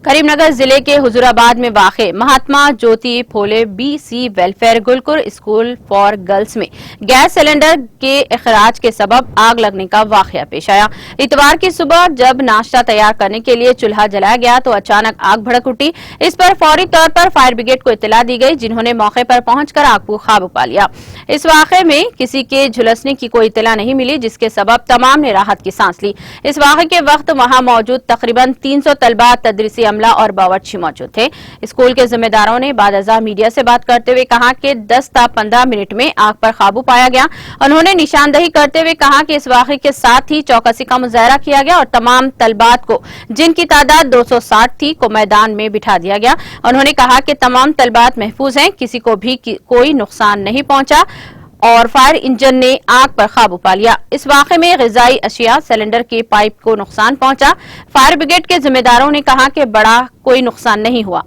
करीमनगर जिले के हुजूराबाद में वाक़े महात्मा ज्योति फूले BC वेलफेयर गुलकुर स्कूल फॉर गर्ल्स में गैस सिलेंडर के इखराज के सबब आग लगने का वाक़या पेश आया। इतवार की सुबह जब नाश्ता तैयार करने के लिए चूल्हा जलाया गया तो अचानक आग भड़क उठी। इस पर फौरी तौर पर फायर ब्रिगेड को इत्तला दी गई, जिन्होंने मौके पर पहुंचकर आग को काबू पा लिया। इस वाक़े में किसी के झुलसने की कोई इत्तला नहीं मिली, जिसके सबब तमाम ने राहत की सांस ली। इस वाक़े के वक्त वहां मौजूद तकरीबन 300 तलबा, तदरीसी अमला और बावर्ची मौजूद थे। स्कूल के जिम्मेदारों ने बादअज़ा मीडिया से बात करते हुए कहा कि 10 ta 15 मिनट में आग पर काबू पाया गया। उन्होंने निशानदही करते हुए कहा कि इस वाक़े के साथ ही चौकसी का मुजाहरा किया गया और तमाम तलबात को, जिनकी तादाद 260 थी, को मैदान में बिठा दिया गया। उन्होंने कहा कि तमाम तलबात महफूज हैं, किसी को भी कोई नुकसान नहीं पहुंचा और फायर इंजन ने आग पर काबू पा लिया। इस वाक़े में ग़िज़ाई अशिया, सिलेंडर के पाइप को नुकसान पहुंचा। फायर ब्रिगेड के जिम्मेदारों ने कहा कि बड़ा कोई नुकसान नहीं हुआ।